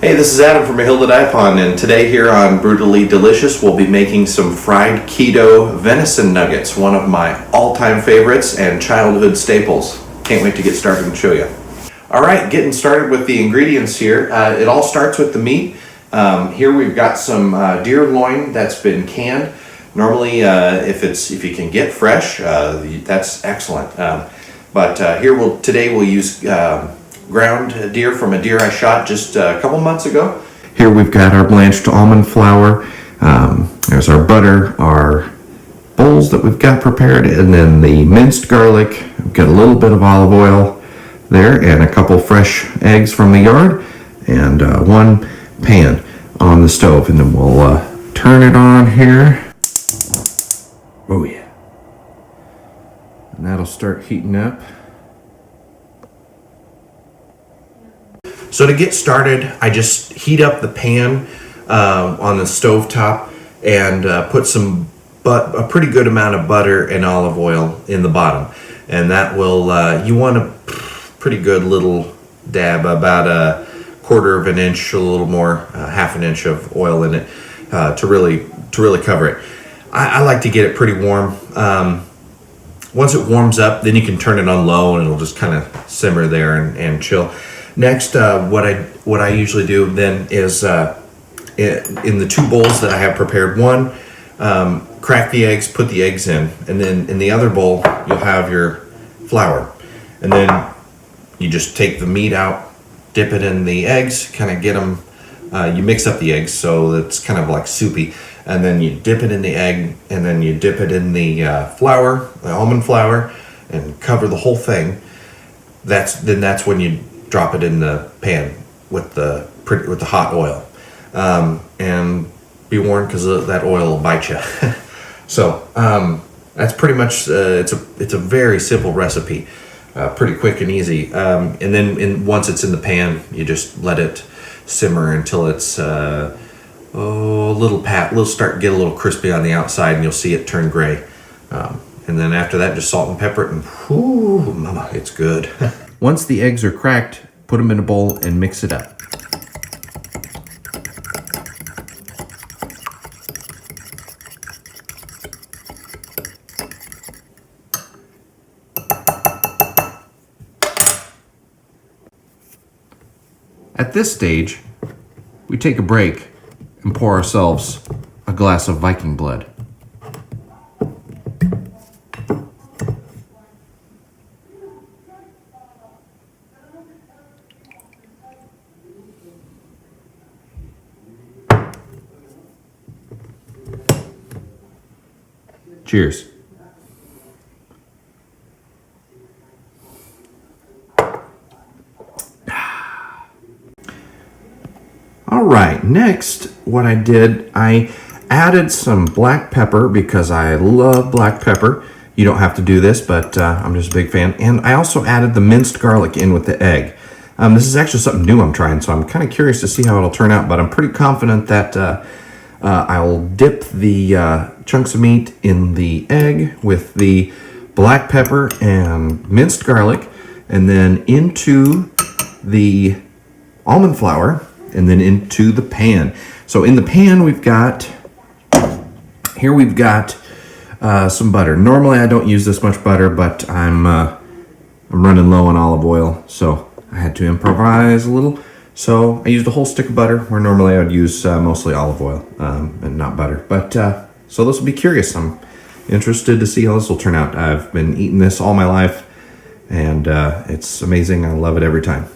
Hey, this is Adam from A Hill to Die Upon, and today here on Brutally Delicious we'll be making some fried keto venison nuggets, one of my all-time favorites and childhood staples. Can't wait to get started and show you. Alright, getting started with the ingredients here. It all starts with the meat. Here we've got some deer loin that's been canned. Normally, if you can get fresh, that's excellent. But today we'll use ground deer from a deer I shot just a couple months ago. Here we've got our blanched almond flour. There's our butter, our bowls that we've got prepared, and then the minced garlic. We've got a little bit of olive oil there, and a couple fresh eggs from the yard, and one pan on the stove, and then we'll turn it on here. Oh yeah. And that'll start heating up. So to get started, I just heat up the pan on the stove top and put a pretty good amount of butter and olive oil in the bottom. And that will, you want a pretty good little dab, about a quarter of an inch, a little more, half an inch of oil in it to really cover it. I like to get it pretty warm. Once it warms up, then you can turn it on low and it'll just kind of simmer there and chill. Next, what I usually do then is in the two bowls that I have prepared, one, crack the eggs, put the eggs in, and then in the other bowl you'll have your flour, and then you just take the meat out, dip it in the eggs, kind of get them. You mix up the eggs so it's kind of like soupy, and then you dip it in the egg, and then you dip it in the flour, the almond flour, and cover the whole thing. That's when you drop it in the pan with the hot oil, and be warned because that oil will bite you. So that's pretty much it's a very simple recipe, pretty quick and easy. And then once it's in the pan, you just let it simmer until it's start to get a little crispy on the outside, and you'll see it turn gray. And then after that, just salt and pepper it, and whoo, mama, it's good. Once the eggs are cracked, put them in a bowl and mix it up. At this stage, we take a break and pour ourselves a glass of Viking blood. Cheers. All right, next what I did, I added some black pepper because I love black pepper. You don't have to do this, but I'm just a big fan. And I also added the minced garlic in with the egg. This is actually something new I'm trying, so I'm kind of curious to see how it'll turn out, but I'm pretty confident that I'll dip the chunks of meat in the egg with the black pepper and minced garlic, and then into the almond flour, and then into the pan. So in the pan we've got some butter. Normally I don't use this much butter, but I'm running low on olive oil, so I had to improvise a little. So I used a whole stick of butter, where normally I would use mostly olive oil and not butter. But so this will be curious. I'm interested to see how this will turn out. I've been eating this all my life, and it's amazing. I love it every time.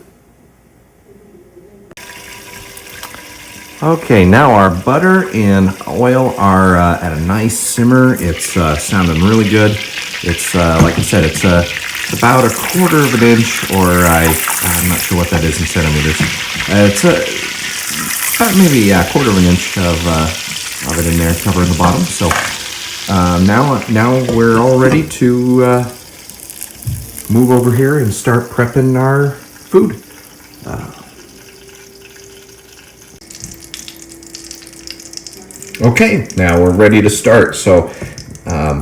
Okay, now our butter and oil are at a nice simmer. It's sounding really good. It's like I said, it's about a quarter of an inch, or I'm not sure what that is in centimeters. It's about maybe a quarter of an inch of it in there, covering the bottom. So now we're all ready to move over here and start prepping our food. Okay, now we're ready to start. So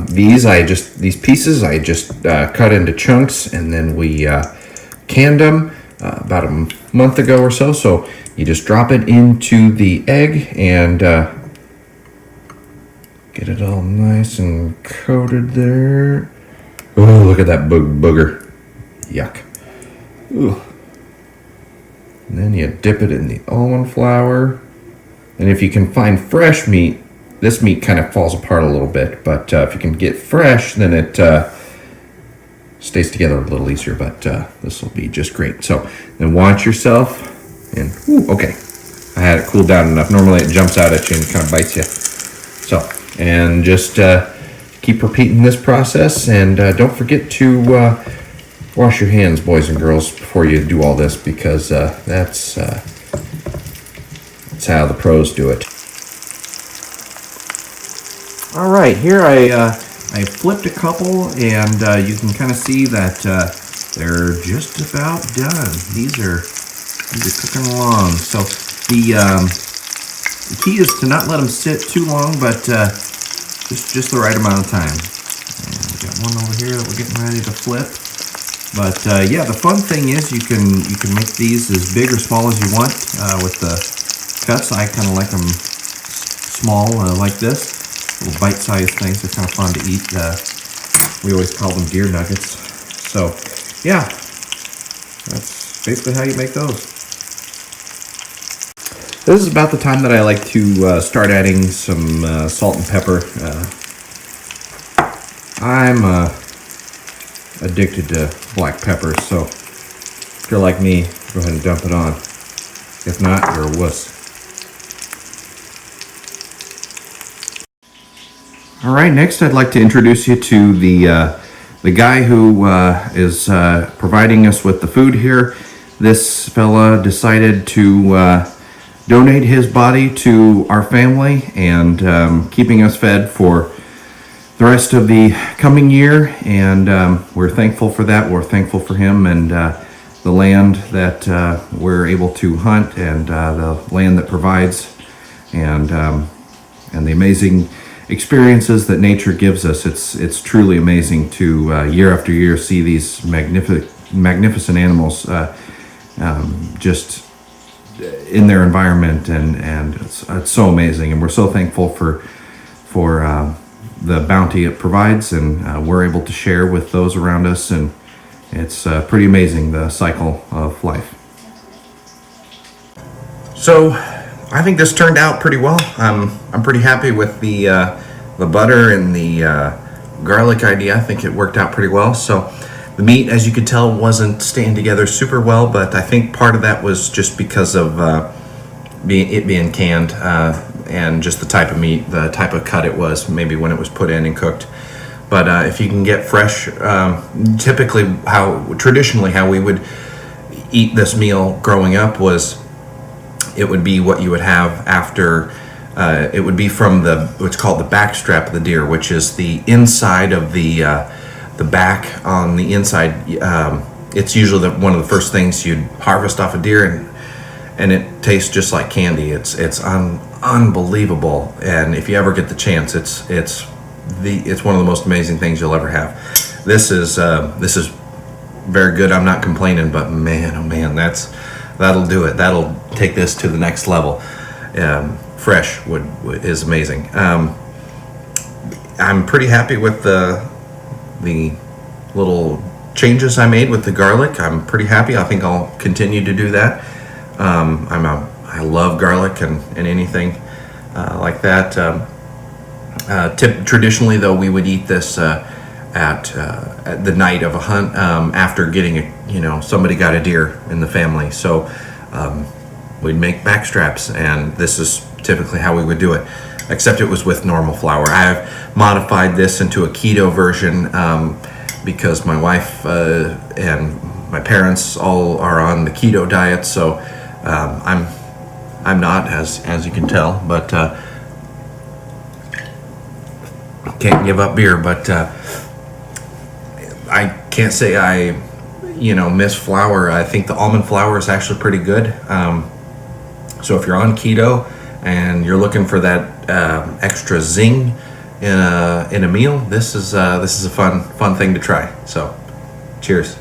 these pieces I just cut into chunks, and then we canned them about month ago or so. So you just drop it into the egg and get it all nice and coated there. Oh, look at that booger. Yuck. Ooh. And then you dip it in the almond flour. And if you can find fresh meat, this meat kind of falls apart a little bit, but if you can get fresh, then it stays together a little easier, but this will be just great. So then watch yourself, and okay, I had it cool down enough. Normally it jumps out at you and kind of bites you. So, and just keep repeating this process, and don't forget to wash your hands, boys and girls, before you do all this, because that's how the pros do it. All right, here I flipped a couple, and you can kind of see that they're just about done. These are cooking along. So the key is to not let them sit too long, but just the right amount of time. And we got one over here that we're getting ready to flip. But yeah, the fun thing is you can make these as big or small as you want with the cuts. I kind of like them small like this. Little bite-sized things are kind of fun to eat. We always call them deer nuggets. So yeah, that's basically how you make those. This is about the time that I like to start adding some salt and pepper. I'm addicted to black pepper, so if you're like me, go ahead and dump it on. If not, you're a wuss. All right, next I'd like to introduce you to the guy who is providing us with the food here. This fella decided to donate his body to our family and keeping us fed for the rest of the coming year, and we're thankful for that. We're thankful for him and the land that we're able to hunt, and the land that provides, and the amazing experiences that nature gives us. It's truly amazing to year after year see these magnificent animals just in their environment, and it's so amazing, and we're so thankful for the bounty it provides, and we're able to share with those around us, and it's pretty amazing, the cycle of life. So I think this turned out pretty well. I'm pretty happy with the butter and the garlic idea. I think it worked out pretty well. So the meat, as you could tell, wasn't staying together super well, but I think part of that was just because of it being canned and just the type of meat, the type of cut it was, maybe when it was put in and cooked. But if you can get fresh, typically traditionally how we would eat this meal growing up was, it would be what you would have after, it would be from what's called the back strap of the deer, which is the inside of the back on the inside. It's usually one of the first things you'd harvest off a deer, and it tastes just like candy. It's unbelievable, and if you ever get the chance, it's one of the most amazing things you'll ever have. This is very good. I'm not complaining, but man, oh man, that'll do it. That'll take this to the next level. Fresh is amazing. I'm pretty happy with the little changes I made with the garlic. I'm pretty happy. I think I'll continue to do that. I love garlic and anything like that. Traditionally, though, we would eat this at the night of a hunt after getting somebody got a deer in the family. So we'd make back straps, and this is typically how we would do it, except it was with normal flour. I've modified this into a keto version because my wife and my parents all are on the keto diet, so I'm not, as you can tell, but can't give up beer. But I can't say I miss flour. I think the almond flour is actually pretty good. So if you're on keto and you're looking for that extra zing in a meal, this is a fun thing to try. So cheers.